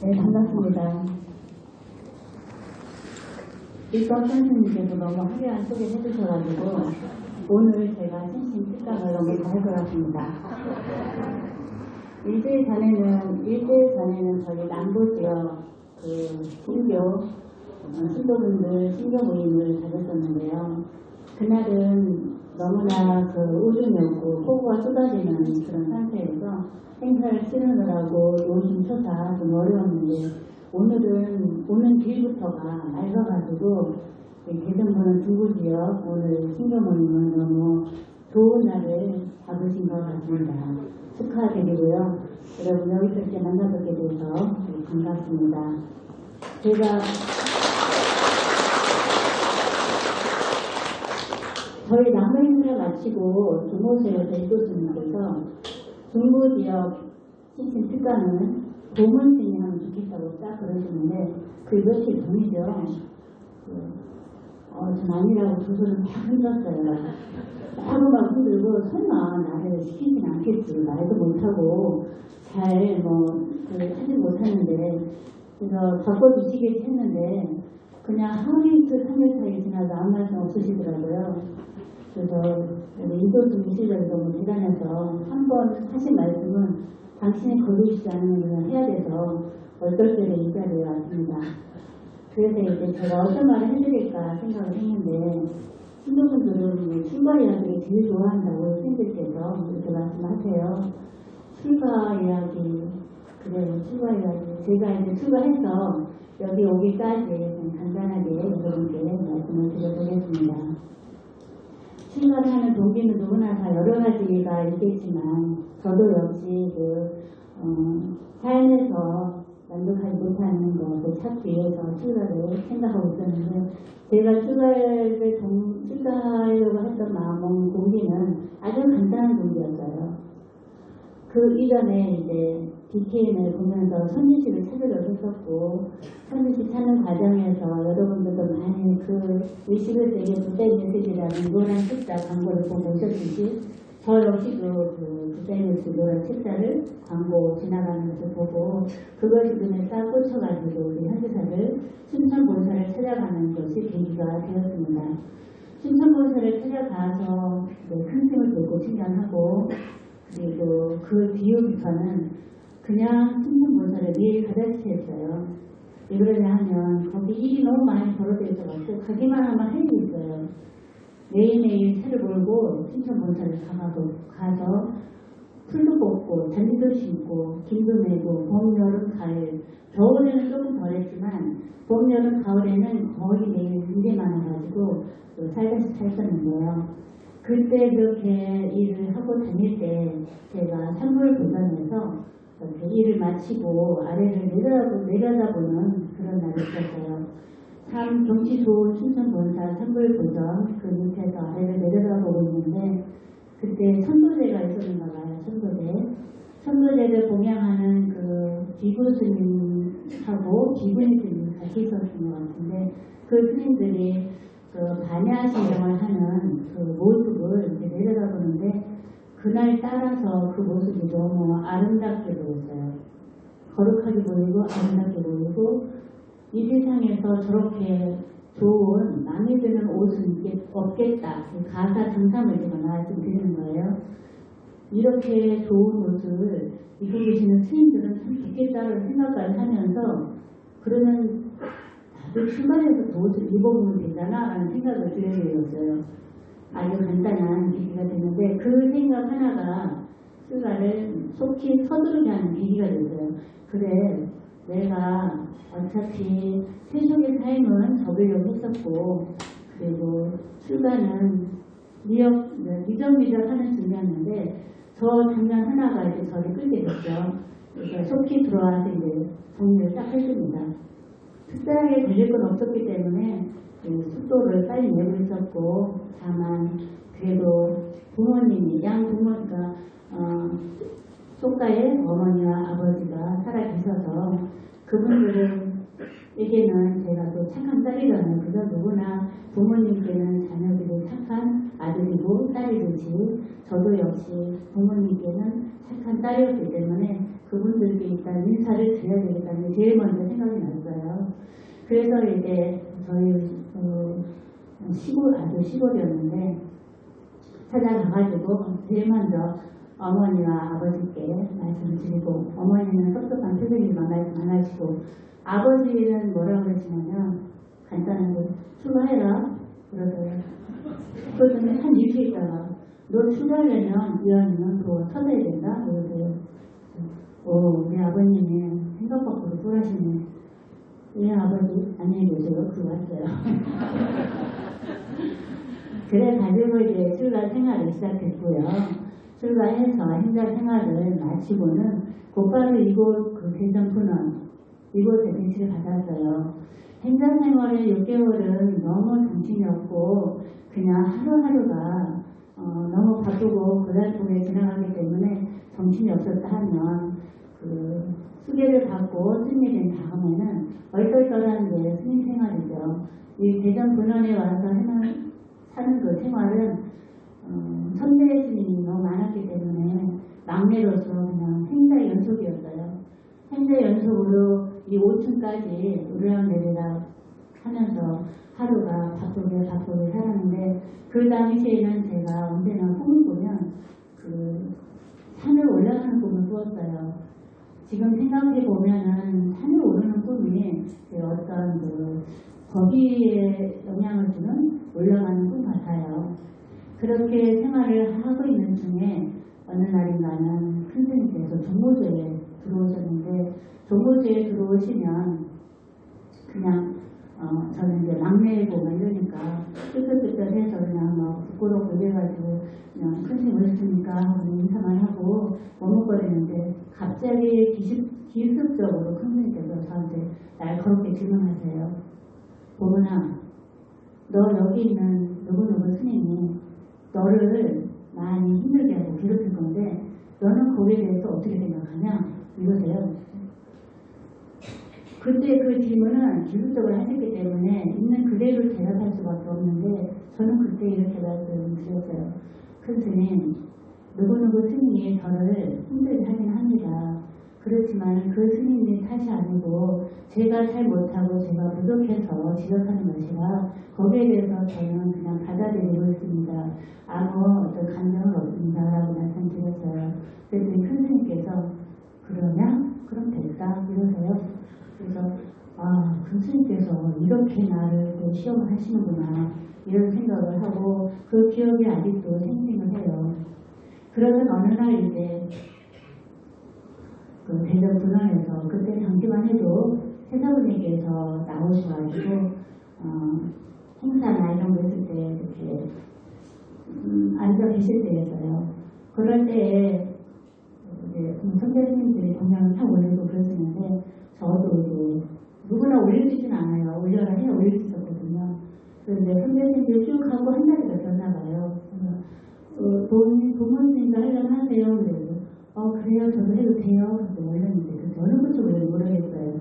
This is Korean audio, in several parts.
네, 반갑습니다. 일선 선생님께서 너무 화려한 소개를 해주셔가지고 오늘 제가 신신 특강을 너무 잘할 것 같습니다. 일주일 전에는 저희 남부 지역 신교 신도분들 신교 모임을 가졌었는데요. 그날은 너무나 우중이었고 폭우가 쏟아지는 그런 상태에서 행사를 치르느라고 요심초사 좀 어려웠는데, 오늘은 오는 길부터가 맑아가지고 계정부는 중부지역 오늘 신교 모임은 너무 좋은 날을 잡으신 것 같습니다. 축하드리고요. 여러분 여기서 이렇게 만나뵙게 돼서 반갑습니다. 제가 저희 남부 행사를 마치고 조모세에서 이교수님께서 중부지역 신신 특강은 보문생이 하면 좋겠다고 딱 그러시는데, 그 며칠 전이죠. 전 아니라고 두 손을 막 흔들었어요. 막 흔들고 설마 나를 시키진 않겠지. 말도 못하고 잘 하지 못하는데, 그래서 바꿔주시겠지 했는데 그냥 하루 이틀 3일 사이 지나도 아무 말씀 없으시더라고요. 그래서 인도수 실력이 너무 대단해서 한 번 하신 말씀은 당신이 거두시지 않으면 그냥 해야 돼서 어떨 때는 이 자리에 왔습니다. 그래서 이제 제가 어떤 말을 해드릴까 생각을 했는데, 신도분들은 출가 이야기를 제일 좋아한다고 선생님께서 이렇게 말씀하세요. 출가 이야기, 그래요. 출가 이야기. 제가 이제 출가해서 여기 오기까지 간단하게 여러분께 말씀을 드려보겠습니다. 출가를 하는 동기는 누구나 다 여러 가지가 있겠지만, 저도 역시 삶에서 만족하지 못하는 것을 찾기 위해서 출가를 생각하고 있었는데, 제가 출가하려고 했던 마음 동기는 아주 간단한 동기였어요. 그 이전에 이제 BKN을 보면서 선지식을 찾으려고 했었고, 선지식 찾는 과정에서 여러분들도 많이 의식을 되게 굿다이 메시지라는 노란 책자 광고를 보고 오셨듯이, 저 역시도 굿다이 메시지 노란 책자를 광고 지나가는 것을 보고 그것이 눈에 딱 꽂혀가지고 우리 현지사를 춘천본사를 찾아가는 것이 계기가 되었습니다. 춘천본사를 찾아가서 스승을 뵙고 친견하고, 그리고 그 뒤부터는 그냥 춘천본사를 매일 가다시피 했어요. 왜 그러냐 하면 거기 일이 너무 많이 벌어져 있어가지고 가기만 하면 할 수 있어요. 매일매일 차를 몰고 춘천본사를 가서 풀도 뽑고 잔디도 심고 김도 내고 봄, 여름, 가을, 겨울에는 조금 덜했지만 봄, 여름, 가을에는 거의 매일 일이 많아가지고 살다시피 했었는데요. 그때 그렇게 일을 하고 다닐 때 제가 산불 도전에서 이렇게 일을 마치고 아래를 내려다보는 그런 날이 있었어요. 참 경치 좋은 춘천본사 산불 도전 그 밑에서 아래를 내려다보고 있는데, 그때 천도제가 있었는가 봐요. 천도제를 봉양하는 비구스님하고 비구니 스님 같이 있었던 것 같은데, 그 스님들이 반야시령을 하는 모습을 이렇게 내려다보는데, 그날 따라서 그 모습이 너무 아름답게 보였어요. 거룩하게 보이고 아름답게 보이고, 이 세상에서 저렇게 좋은 마음에 드는 옷은 없겠다. 가사 장담을 제가 말씀드리는 거예요. 이렇게 좋은 옷을 입고 계시는 스님들은 참 좋겠다는 생각까지 하면서, 그러면 나도 출가해서 그 옷을 입어보면 되잖아 라는 생각을 들게 되었어요. 아주 간단한 계기가 됐는데, 그 생각 하나가 출가를 속히 서두르게 하는 계기가 됐어요. 그래, 내가 어차피 세속의 삶은 접으려고 했었고, 그리고 출가는 미적미적 하는 중이었는데, 저 장면 하나가 이제 저를 끌게 됐죠. 그래서 속히 들어와서 이제 정리를 딱 했습니다. 특별하게 걸릴 건 없었기 때문에 속도를 빨리 내고 있었고, 다만 그래도 부모님이 양부모가 속가의 어머니와 아버지가 살아계셔서 그분들에게는 제가 또 착한 딸이라는, 그저 누구나 부모님께는 자녀들이 착한 아들이고 딸이듯이 저도 역시 부모님께는 착한 딸이었기 때문에 그분들께 일단 인사를 드려야 되겠다는 게 제일 먼저 생각이 났어요. 그래서 이제 저희 아주 시골이었는데 찾아가가지고 제일 먼저 어머니와 아버지께 말씀을 드리고, 어머니는 섭섭한 표정이만 말씀 안 하시고, 아버지는 뭐라고 그러시냐면 간단하게 출가해라 그러더라고요. 그러더니 한 이렇게 있다가 너 출가하려면 위원님은 그거 터져야 된다 그러더라고요. 우리 아버님이 생각 밖으로 돌아시네. 예, 아버지 안녕히 계세요. 그러고 왔어요. 그래 가지고 이제 출가 생활을 시작했고요. 출가해서 행자 생활을 마치고는 곧바로 이곳 그 대전분원 이곳에 배치를 받았어요. 행자 생활의 6개월은 너무 정신이 없고 그냥 하루하루가 너무 바쁘고 고달프게 지나가기 때문에 정신이 없었다 하면 그 수계를 받고 스님이 된 다음에는 얼떨떨한 게 스님 생활이죠. 이 대전분원에 와서 사는 그 생활은 선배 스님이 너무 많았기 때문에 막내로서 그냥 행자 연속이었어요. 행자 연속으로 이 5층까지 오르락내리락 하면서 하루가 바쁘게 살았는데, 그 당시에는 제가 언제나 꿈을 꾸면 그 산을 올라가는 꿈을 꾸었어요. 지금 생각해 보면은 산을 오르는 꿈이 어떤 그 거기에 영향을 주는 올라가는 꿈 같아요. 그렇게 생활을 하고 있는 중에 어느 날인가는 큰 스님께서 종무소에 들어오셨는데, 종무소에 들어오시면 그냥 저는 이제 막내고 이러니까 삐끗삐끗해서 그냥 막 부끄럽고 이래가지고 그냥 큰 스님 오셨습니까 하고 인사만 하고 머뭇거리는데, 갑자기 기습적으로 큰 스님께서 저한테 날카롭게 질문하세요. 보문아, 너 여기 있는 누구누구 스님이 너를 많이 힘들게 하고 괴롭힐 건데 너는 거기에 대해서 어떻게 생각하냐? 이러세요. 그때 그 질문은 기술적으로 하셨기 때문에 있는 그대로 대답할 수밖에 없는데, 저는 그때 이렇게 말씀드렸어요. 큰 스님, 누구누구 스님이 저를 힘들게 하긴 합니다. 그렇지만 그 스님의 탓이 아니고 제가 잘 못하고 제가 부족해서 지적하는 것이라 거기에 대해서 저는 그냥 받아들이고 있습니다. 아무 어떤 감정은 없습니다. 라고 말씀드렸어요. 그랬더니 큰 스님께서 그러냐? 그럼 됐다. 이러세요. 그래서 큰 스님께서 이렇게 나를 또 시험을 하시는구나 이런 생각을 하고 그 기억이 아직도 생생을 해요. 그러던 어느 날 이제 그 대전분원에서 그때 당시만 해도 세사부님께서 나오셔가지고 행사나 이런 거 있을 때 이렇게 앉아 계실 때였어요. 그럴 때에 이제 선배님들이 동양을 다 올리고 그러시는데 저도 이제 누구나 올릴 수 있지는 않아요. 올려라 해 올릴 수 있었거든요. 그런데 선배님들이 쭉 하고 한 자리가 됐나 봐요. 부모님도 하려면 하세요. 그래서 그래요. 저도 해도 돼요. 그래서 올렸는데 저는 그쪽 왜 모르겠어요.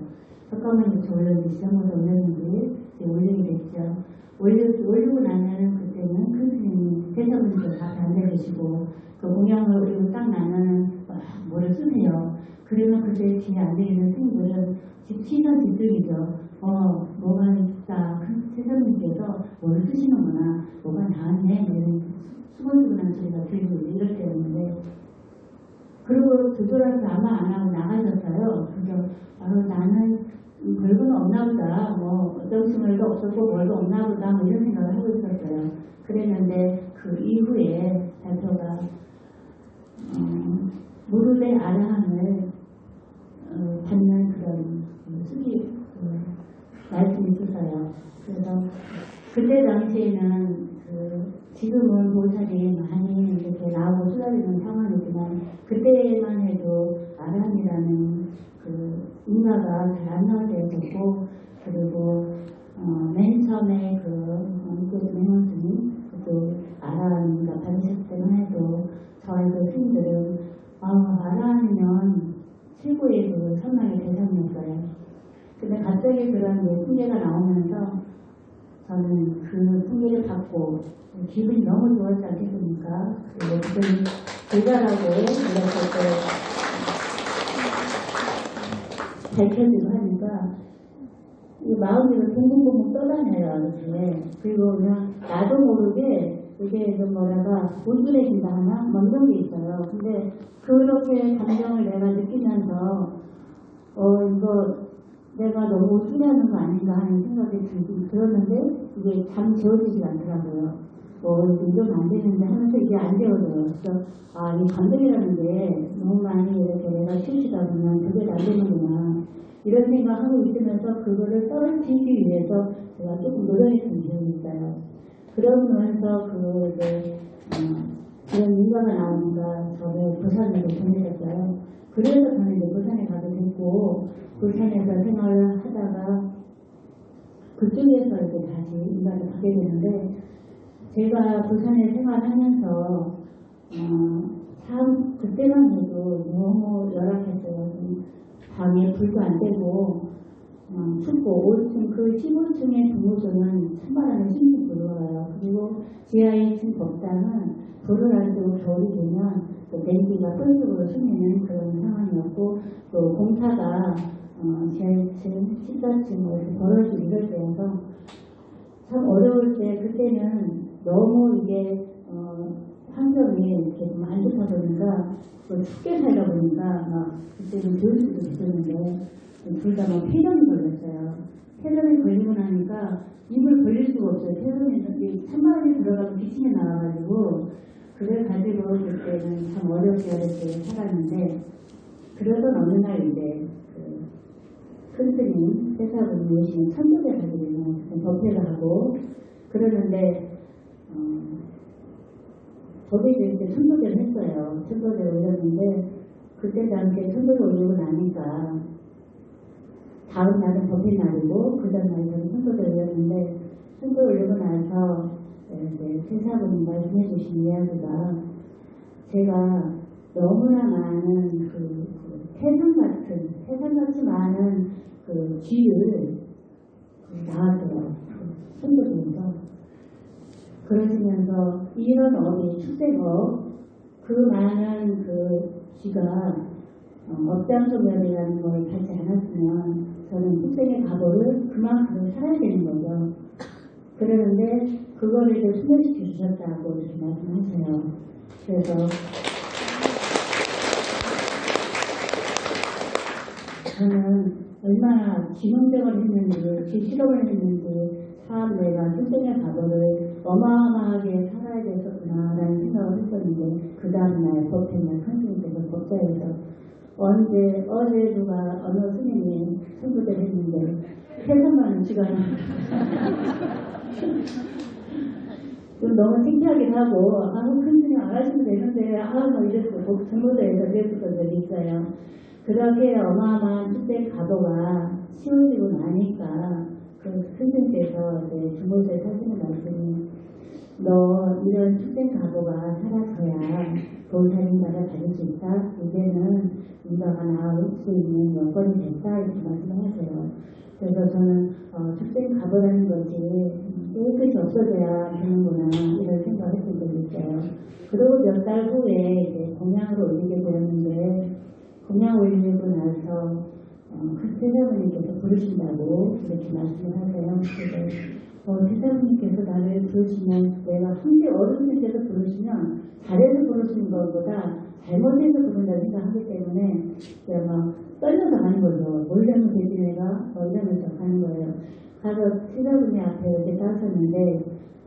잠깐만 저 올렸는데 시장마다 올렸는데 올리게 됐죠. 올리고 나면 그때는 큰 스님이 대사분들 다 앉아계시고 그 공양을 올리고 딱 나면 뭐를 쓰세요. 그러면 그때 뒤에 앉아있는 스님들은 시선 집중이죠. 뭐가 있다. 큰 대사분께서 뭐를 쓰시는구나. 뭐가 나왔네. 이런 수근수근한 소리가 들리고 이럴 때였는데, 그리고 되돌아서 아무 안 하고 나가셨어요. 그래서 나는 별건 없나 보다. 어떤 스물도 없었고 뭘도 없나 보다. 이런 생각을 하고 있었어요. 그랬는데 그 이후에 발표가 무릎의 아라함을 받는 그런 수기 말씀이 있었어요. 그래서 그때 당시에는 지금은 보살이 많이 이렇게 나오고 쏟아지는 상황이지만 그때만 해도 아람이라는 그 인가가 잘 안 나올 때였고, 그리고 맨 처음에 맹원스님 또 아람인가 받으셨을 때만 해도 저희 그 스님들은 아람이면 최고의 그 선망의 대상이었어요. 근데 갑자기 그런 풍계가 나오면서 저는 그 풍계를 인가를 받고 기분이 너무 좋았지 않겠습니까? 그리고 그분이 불가라고 이렇게 밝혀지고 하니까 이 마음이 붕붕붕 떠다녀요. 이렇게. 그리고 그냥 나도 모르게 이게 좀 뭐랄까 온순해진다 하나? 뭐 이런 게 있어요. 근데 그렇게 감정을 내가 느끼면서 이거 내가 너무 온순해하는 거 아닌가 하는 생각이 들었는데 이게 잠 재워지지 않더라고요. 이러면 안 되는데 하면서 이게 안 재워져요. 그래서 이 감정이라는 게 너무 많이 이렇게 내가 치우치다 보면 그게 안 되는구나. 이런 생각하고 있으면서 그거를 떨어뜨리기 위해서 제가 조금 노력했던 기억이 있어요. 그러면서 그런 인과가 나오니까 저를 부산으로 보내셨어요. 그래서 저는 이제 부산에 가게 됐고, 부산에서 생활을 하다가 그쪽에서 이제 다시 인과를 가게 되는데, 제가 부산에 생활하면서 참 그때만 해도 너무 열악했어요. 방에 불도 안 되고 춥고 5층 그 15층의 동호조는 찬바람에 칭칭 불어와요. 그리고 지하 2층 법당은 불을 안 떼고 겨울이 되면 냉기가 뻘쪽으로 숨는 그런 상황이었고 또 공사가 지하 1층, 14층에서 벌어지고 이럴 때여서 참 어려울 때 그때는 너무 이게 환경이 이렇게 좀 안 좋다 보니까 춥게 살다 보니까 막 그때는 교육도 있었는데 둘 다 막 폐렴이 걸렸어요. 폐렴이 걸리고 나니까 입을 벌릴 수가 없어요. 폐렴이 찬바람이 들어가면 기침이 나와가지고 그래가지고 그때는 참 어렵게 살았는데 그러던 어느 날 이제 큰 스님 회사분이 오시면 천도제 가게 되면 법회를 하고 그러는데 거기서 이제 천도제를 했어요. 천도제를 올렸는데 그때 당시에 천도를 올리고 나니까 다음 날은 법회 날이고 그 다음 날은 천도제를 올렸는데 천도 올리고 나서 이제 회사분이 말씀해 주신 이야기가 제가 너무나 많은 태산같이 많은 쥐를 낳았어요. 천도제에서. 그러시면서 이런 축생업 그 많은 쥐가 업장소멸이라는 걸 받지 않았으면 저는 축생의 과거를 그만큼 살아야 되는 거죠. 그러는데 그거를 이제 소멸시켜 주셨다고 이렇게 말씀하세요. 그래서 저는 얼마나 쥐농장을 했는지 쥐실험을 했는지 참 내가 출생의 과거를 어마어마하게 살아야 됐었구나라는 생각을 했었는데 그 다음날 법회날 선생님께서 법자에서 어제 누가 어느 스님이 선부대를 했는데 3,000만 쥐가 좀 너무 창피하기도 하고 큰 스님 안 하시면 되는데 뭐 이랬고 선부대에서 그랬었던 적이 있어요. 그렇게 어마어마한 축생 과거가 치워지고 나니까 그 선생님께서 이제 중고대 사시는 말씀이 너 이런 축생 과거가 살아서야 보살인가를 가질 수 있다. 이제는 인가가 나올 수 있는 여건이 됐다. 이렇게 말씀하세요. 그래서 저는 축생 과거라는 것이 깨끗이 없어져야 되는구나 이런 생각을 했던 적이 있어요. 그리고 몇 달 후에 이제 공양으로 올리게 되었는데 공양 올리고 나서 태사부님께서 부르신다고 이렇게 말씀을 하세요. 그래서 태사부님께서 나를 부르시면 내가 한때 어른들께서 부르시면 잘해서 부르시는 것보다 잘못해서 부른다고 생각하기 때문에 제가 막 떨려서 가는 거죠. 몰려면 되지 내가 이러면서 가는 거예요. 가서 태사부님 앞에 이렇게 따섰는데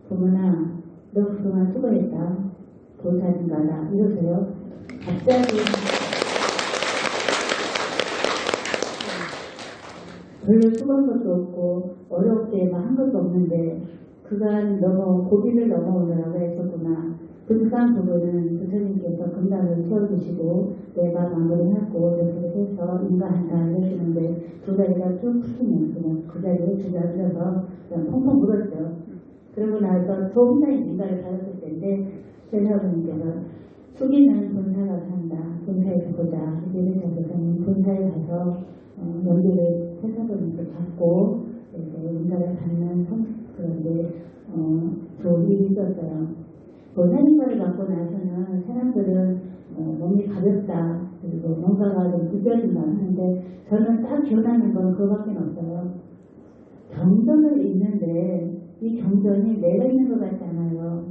부모나 너 그동안 수고했다. 보살인가다 이러세요. 갑자기 별로 수고한 것도 없고 어렵게 한 것도 없는데 그간 너무 고비를 넘어오느라고 했었구나. 불쌍한 부분은 부처님께서 금단을 채워주시고 내가 마무리하고 이렇게 해서 인가한다 이러시는데 두 다리가 쭉 푸시면 그냥 그 자리에 주저앉아서 그냥 펑펑 울었죠. 그러고 나서 저 혼자 인가를 받았을 때인데 세사부님께서 수기는 본사가 산다. 본사에서 보자. 이러셔서 본사에 가서 연기를 세사부님께 받고 인가를 받는 좋은 일이 있었어요. 보살인가를 받고 나서는 사람들은 몸이 가볍다, 그리고 뭔가가 좀 느껴진다 하는데 저는 딱 기억나는 건 그거밖에 없어요. 경전을 읽는데 이 경전이 내가 있는 것 같지 않아요.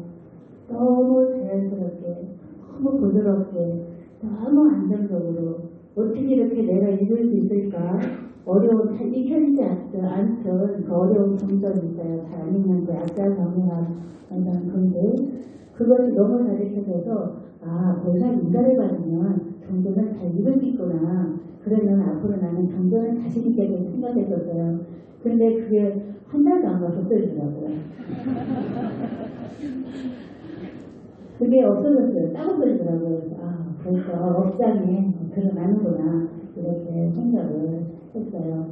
너무 자연스럽게, 너무 부드럽게, 너무 안정적으로 어떻게 이렇게 내가 읽을 수 있을까? 어려운, 잘 익혀지지 않던 그 어려운 경전이 있어요. 잘 안 읽는 그 약자정의학 그런데 그것이 너무 잘 익혀져서 보살 인가를 받으면 경전을 잘 읽을 수 있구나. 그러면 앞으로 나는 경전을 자신 있게 좀 생각했었어요. 근데 그게 한 달도 안 가서 없어지더라고요. 그게 없어졌어요. 딱 없어지더라고요. 그래서 업장에 들어가는구나 이렇게 생각을 했어요.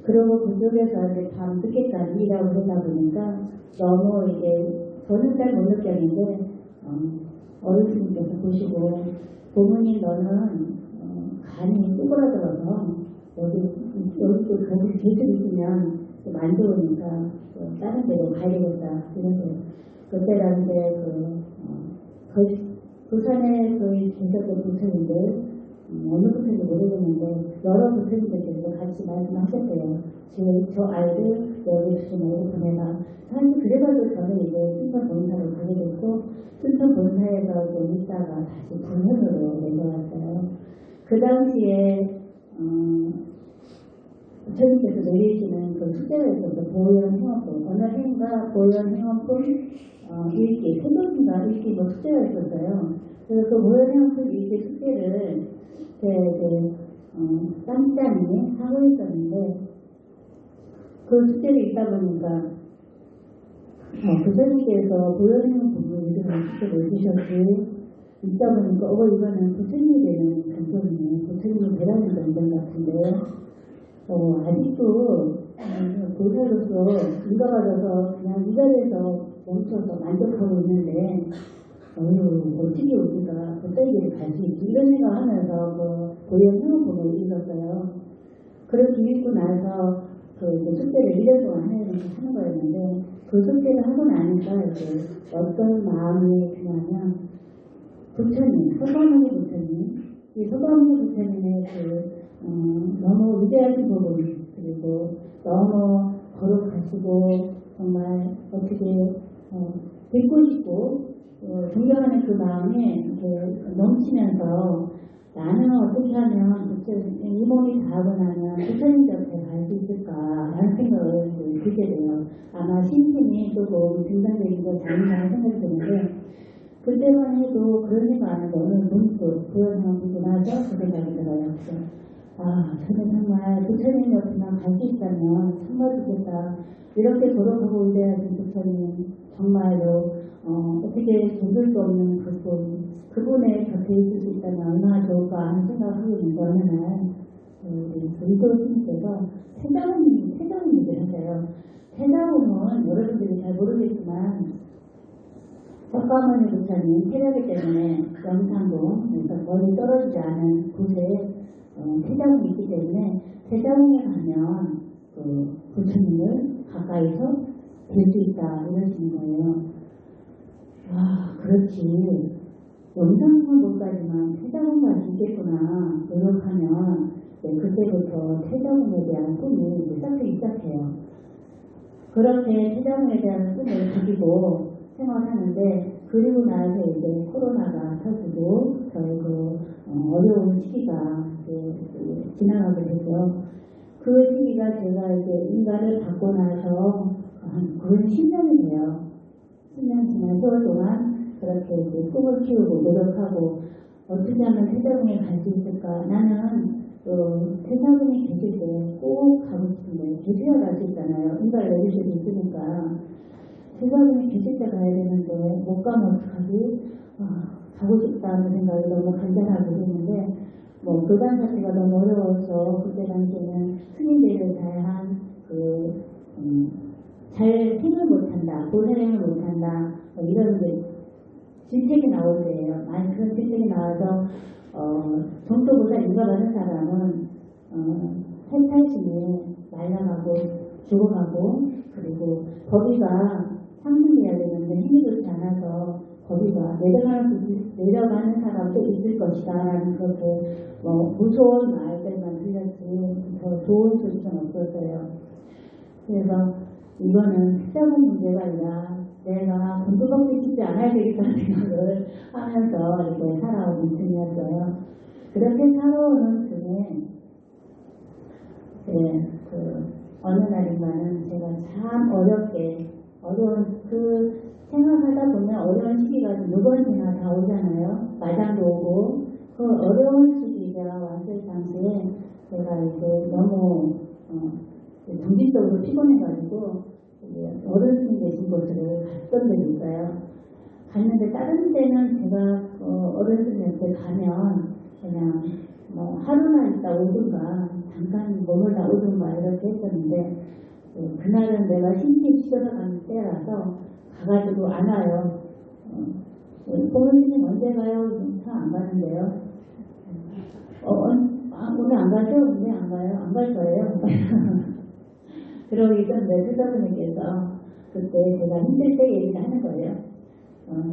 그리고 그쪽에서 이제 밤 늦게까지 일하고 그러다 보니까 너무 이게 저는 잘 못 느꼈는데 어르신께서 보시고 부모님 너는 간이 쪼그라들어서 여기도 거기 계속 있으면 좀 안 좋으니까 다른 데로 가야 되겠다. 그래서 그때라는데 부산에 거의 계셨던 부처님들 어느 부처인지 모르겠는데 여러 부처님들께서 같이 말씀하셨대요. 저 아이를 여기 주시면 보내라. 사실 그래가지고 저는 이제 순천 본사로 가게 됐고 순천 본사에서 좀 있다가 다시 군현으로 내려왔어요. 그 당시에 부처님께서 내리시는 그 숙제가 있어서 보현행업품, 언어행과 보현행업품 읽기, 소독인가 읽기 뭐 숙제가 있었어요. 그래서 그 보현행업품 읽기 숙제를 짬짬이 하고 있었는데 그 숙제를 읽다 보니까 부처님께서 보현행업품을 읽으면 숙제를 읽으셨지 읽다 보니까 이거는 부처님이 되는 경전이네. 부처님이 되라는 경전 같은데 아직도 보살로서 읽어가져서 그냥 이 자리에서 멈춰서 만족하고 있는데 어떻게 우리가 그때까지 갈 수 있지 이런 생각하면서 보현 행업품을 읽었어요. 그렇게 읽고 나서 그 숙제를 1년 동안 하는 거였는데 그 숙제를 하고 나니까 이제 어떤 마음이 드냐면 부처님, 서가모니 부처님, 이 서가모니 부처님의 너무 위대하신 부분, 그리고 너무 거룩하시고 정말 어떻게 뵙고 싶고 존경하는 그 마음이 넘치면서 나는 어떻게 하면 이 몸이 다하고 나면 부처님 곁에 갈 수 있을까라는 생각을 들게 돼요. 아마 신심이 조금 등단적인 것이 아닌가 생각이 드는데 그때만 해도 그런 생각 안 하고 오늘 문득 보현하고 보고 나서 그 생각이 들어요. 저는 정말 부처님 옆에만 갈 수 있다면 정말 좋겠다. 이렇게 거룩하고 위대하신 부처님 정말로 어떻게 견딜 수 없는 그분의 곁에 있을 수 있다면 얼마나 좋을까 하는 생각을 하고 있는데 어느 날 우리 불교 스님께서 태자문 얘기를 하세요. 태자문은 여러분들이 잘 모르겠지만 석가모니 부처님 태자기 때문에 영산동 멀리 떨어지지 않은 곳에 태자문이 있기 때문에 태자문에 가면 부처님을 가까이서 뵐 수 있다 이러시는 거예요. 그렇지. 영상만 못 가지만 태자문 갈 수 있겠구나 노력하면 그때부터 태자문에 대한 꿈이 시작되기 시작해요. 그렇게 태자문에 대한 꿈을 가지고 생활하는데 그리고 나서 이제 코로나가 터지고 저희 어려운 시기가 지나가게 되죠. 그 시기가 제가 이제 인가를 받고 나서 거의 10년이 돼요. 10년 지난 세월 동안 그렇게 이제 꿈을 키우고 노력하고 어떻게 하면 태자궁에 갈 수 있을까? 나는 태자궁에 계실 때 꼭 가고 싶은데 계셔야 갈 수 있잖아요. 인가를 내주실 수 있으니까 태자궁에 계실 때 가야 되는데 못 가면 어떡하지? 가고 싶다는 생각이 너무 간절하게 되는데 교단 자체가 너무 어려워서 그때 당시에는 스님들을 잘한 잘 행을 못한다, 보살행을 못한다 이런 질책이 나올 때예요. 그런 질책이 나와서 정도보다 인가받은 사람은 살탈심이 날아가고 죽어가고, 그리고 법위가 상승해야 되는데 힘이 좋지 않아서 법위가 내려가는 사람도 있을 것이다 라는 그렇게 무서운 말들만 들렸지 더 좋은 소식은 없었어요. 그래서 이거는 특별한 문제가 아니라 내가 돈두벅지 짓지 않아야 되겠다는 생각을 하면서 이렇게 살아오는 중이었어요. 그렇게 살아오는 중에 어느 날인가는 제가 참 어려운 생각하다 보면 어려운 시기가 누구한테나 다 오잖아요. 마장도 오고 그 어려운 시기가 왔을 당시에 제가 이제 너무 정신적으로 피곤해가지고 어르신 계신 곳으로 갔던 적이 있어요. 갔는데 다른 데는 제가 어르신한테 가면 그냥 하루나 있다 오든가 잠깐 머물다 오든가 이렇게 했었는데 그날은 내가 심히 죽어서 가는 때라서 가가지고 안 와요. 어르신님 언제 가요? 참 안 가는데요. 오늘 안 가죠? 네, 안 가요. 안 갈 거예요. 그러기 전에 세사부님께서 그때 제가 힘들 때 얘기를 하는 거예요.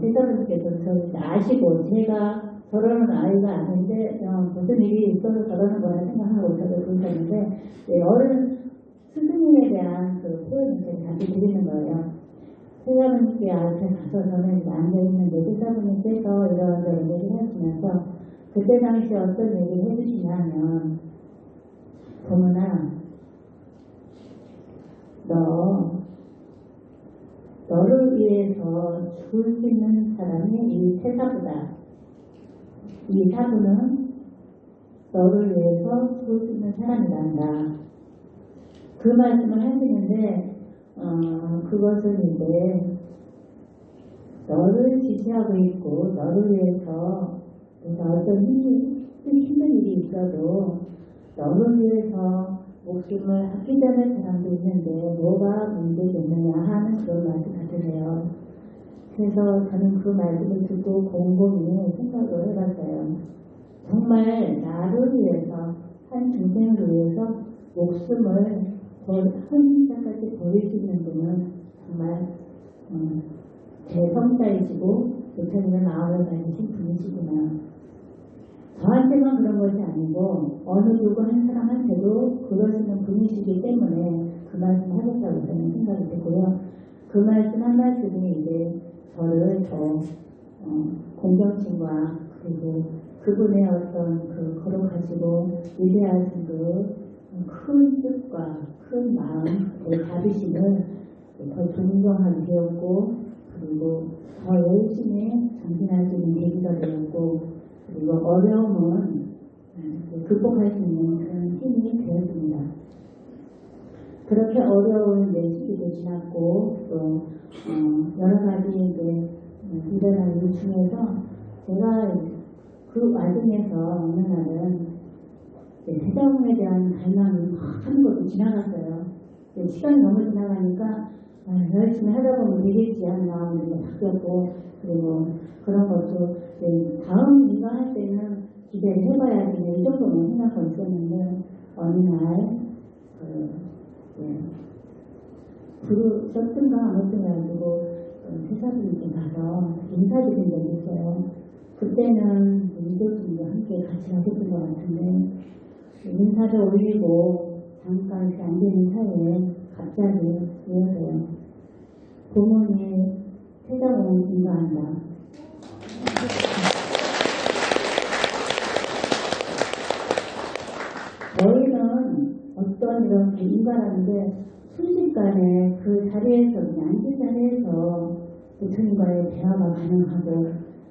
세사부님께서 저를 아시고 제가 저러는 아이가 아닌데 무슨 일이 있어서 저러는 거라 생각하고 저를 부르셨는데 어른 스승님에 대한 그 표현을 제가 다시 드리는 거예요. 세사부님께 앞에 가서 저는 앉아있는데 세사부님께서 이런 얘기를 하시면서 그때 당시 어떤 얘기를 해주시냐면 도문아 너를 위해서 죽을 수 있는 사람이 이 세사부다. 이 사부는 너를 위해서 죽을 수 있는 사람이란다. 그 말씀을 하시는데 그것은 이제 너를 지지하고 있고 너를 위해서 어떤 힘든 일이 있어도 너를 위해서 목숨을 아끼자는 사람도 있는데 뭐가 문제겠느냐 하는 그런 말씀 같으세요. 그래서 저는 그 말씀을 듣고 곰곰이 생각을 해봤어요. 정말 나를 위해서 한 중생을 위해서 목숨을 헌신까지 버릴 수 있는 분은 정말 제 성자이시고 부처님의 마음을 가지신 분이시구나. 저한테만 그런 것이 아니고 어느 누구 한 사람한테도 그러시는 분이시기 때문에 그 말씀 하셨다고 저는 생각이 됐고요. 그 말씀 한 말씀이 이제 저를 더 공경심과 그리고 그분의 어떤 그 거룩하시고 위대하신 그 큰 뜻과 큰 마음, 그 자비심을 더 존경하게 되었고 그리고 더 열심히 전진할 수 있는 계기가 되었고 그리고 어려움은 극복할 수 있는 그런 힘이 되었습니다. 그렇게 어려운 시기도 지났고 또 여러 가지 일어난 일 중에서 제가 그 와중에서 어느 날은 세자궁에 대한 갈망이 막 하는 것도 지나갔어요. 시간이 너무 지나가니까 열심히 하다 보면 되겠지 하는 마음이 바뀌었고 그리고 그런 것도 다음 일과 할 때는 기대를 해봐야지 이 정도만 생각하고 있었는데 어느 날 부르셨든가 아무튼 가지고 세사부님께 가서 인사드린 적이 있어요. 그때는 이도수님과 함께 같이 하셨던 것 같은데 인사를 올리고 잠깐 앉는 사이에 갑자기 이어서요. 부모님 세자궁을 인가한다. 저희는 어떤 이런 인가라는데 순식간에 그 자리에서 앉은 자리에서 부처님과의 대화가 가능하고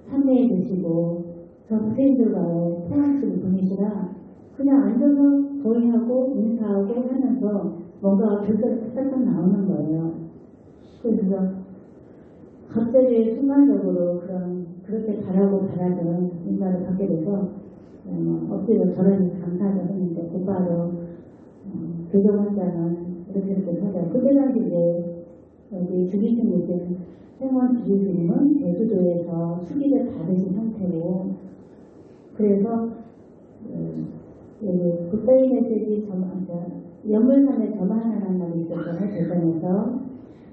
참여해주시고 저 부처님들과의 통합식을 분이시라 그냥 앉아서 거의하고 인사하고 하면서 뭔가 별소리가 싹싹 나오는 거예요. 그래서 갑자기 순간적으로 그렇게 바라던 인사를 받게 돼서 엎드려 저런 감사를 했는데 곧바로 교정원장은 이렇게 하자. 그때 당시 이제 여기 주기스님은 생원 주기스님은 제주도에서 수기를 받으신 상태고 그래서 굿데이 메시지 연물산에 저만하는 날이 있었잖아요, 대전에서.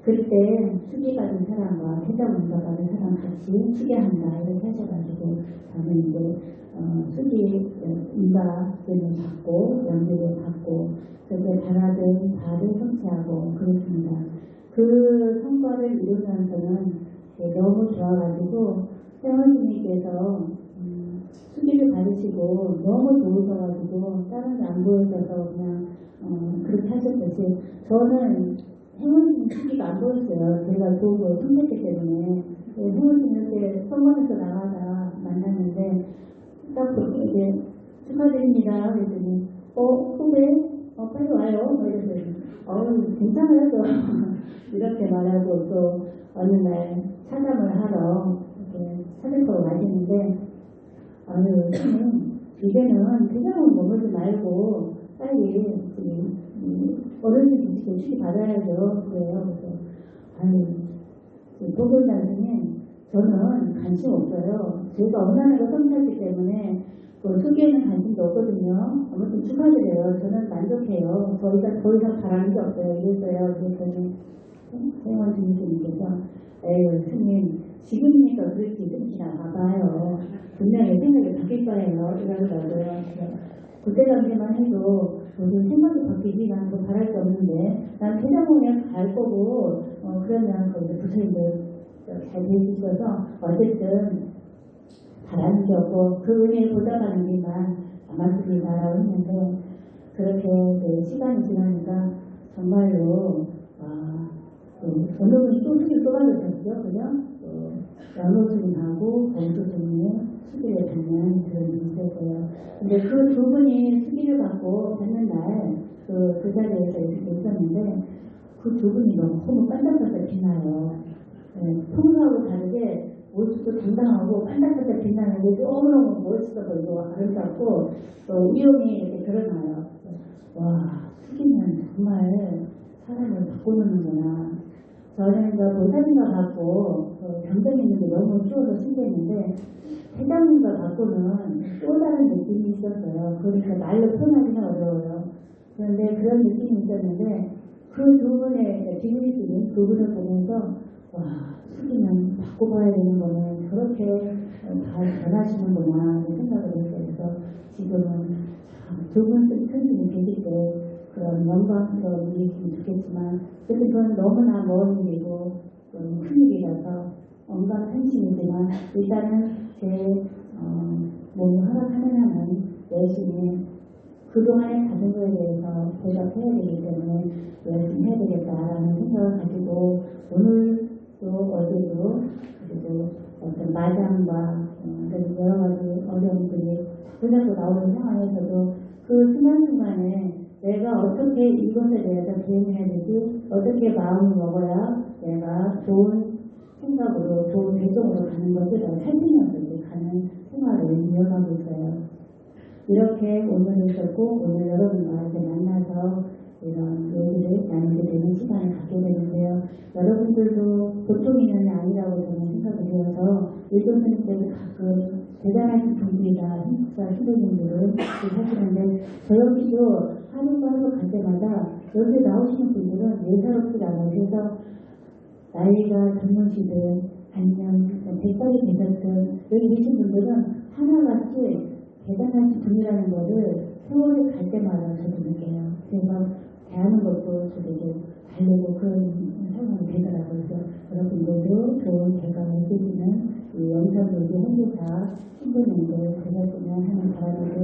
그때 수기 받은 사람과 태자문서 받은 사람 같이 수기한다 이렇게 하셔가지고 저는 이제 수기 인바를 받고 연비를 받고 그때 달아든 발을 성취하고 그랬습니다. 그 성과를 이루면서는 너무 좋아가지고 세원스님께서 수기를 받으시고 너무 좋으셔가지고 다른 게 안 보여져서 그냥 그렇게 하셨듯이 저는 행운님 수기가 안 보였어요. 제가 보고 손댔기 때문에 행운님 이렇게 성원에서 나가다 만났는데 딱 보고 이제 축하드립니다. 그랬더니 후배 빨리 와요. 이러더니 괜찮아요. 또 이렇게 말하고 또 어느 날 차담을 하러 이렇게 차를 마시는데 이제는 대장은 머물지 말고 빨리 어른들 지금 수기 받아야죠. 그래요. 그래서 보건단장님 저는 관심 없어요. 제가 원하는 거 성취했기 때문에 수기에는 관심도 없거든요. 아무튼 축하드려요. 저는 만족해요. 더 이상 바라는 게 없어요. 이랬어요. 그랬더니 세원 주님께서 에휴 스님 지금이니까 그렇게 느끼나 봐봐요. 분명히 생각이 바뀔 거예요. 이러더라고요. 그때 당시만 해도 무슨 생각이 바뀌지 난 더 바랄 게 없는데 난 퇴장하면 갈 거고 그러면 거기서 부처님들 잘 되어주셔서 어쨌든 바라는 게 없고 그 은혜를 보답하는 일만 남았습니다라고 했는데 그렇게 시간이 지나니까 정말로 어느 분이 또 수기를 또 받으셨죠. 그죠? 양로스님하고 공주스님의 수기를 받는 그런 일이 있었어요. 근데 그 두 분이 수기를 받고 받는 날 그 자리에서 이렇게 있었는데 그 두 분이 너무 반짝반짝 빛나요. 평소하고 다르게 모습도 당당하고 반짝반짝 빛나는데 너무너무 멋있어 보이고 아름답고 또 위용이 이렇게 드러나요. 와, 수기는 정말 사람을 바꾸는구나. 저는 보살님과 받고 경전이 있는데 너무 추워서 신기했는데 회장님과 받고는 또 다른 느낌이 있었어요. 그러니까 말로 표현하기는 어려워요. 그런데 그런 느낌이 있었는데 그 두 분의 지구리스님 두 분을 보면서 와 수기는 바꿔봐야 되는 거는 저렇게 잘 변하시는구나 생각을 했어요. 그래서 지금은 두 분 스님이 계실 때 그런 영광스러운 일이 있으면 좋겠지만 그래서 그건 너무나 먼 일이고 큰 일이라서 언감탄신이지만 일단은 제 몸이 허락하는 한은 열심히 그동안에 받은 거에 대해서 대답해야 되기 때문에 열심히 해야 되겠다라는 생각을 가지고 오늘도 어제도 그리고 어떤 마장과 여러 가지 어려움들이 자꾸자꾸 나오는 상황에서도 그 순간순간에 내가 어떻게 이것에 대해서 대응해야 되지, 어떻게 마음을 먹어야 내가 좋은 생각으로, 좋은 결정으로 가는 것을 살피면서 이제 가는 생활을 이어가고 있어요. 이렇게 오늘 있었고, 오늘 여러분과 이제 만나서 이런 얘기를 나누게 되는 시간을 갖게 되는데요. 여러분들도 보통 인연이 아니라고 저는 생각이 되어서 일본선생님께서 가끔 대단하신 분들이나 힘사 신도님들을 하시는데 저 역시도 하루 갈 때마다 여기 나오시는 분들은 예사롭지 않아요. 그래서 나이가 젊으시든 아니면 100살이 되셨든 여기 계신 분들은 하나같이 대단하신 분이라는 것을 세월이 갈 때마다 저도 느껴요. 그래서 대하는 것도 저도 달래고 그런 상황이 되더라고요. 그래서 여러분들도 좋은 결과를 해주시는 이 영상들도 홍보사 신부님들 되셨으면 하는 바람을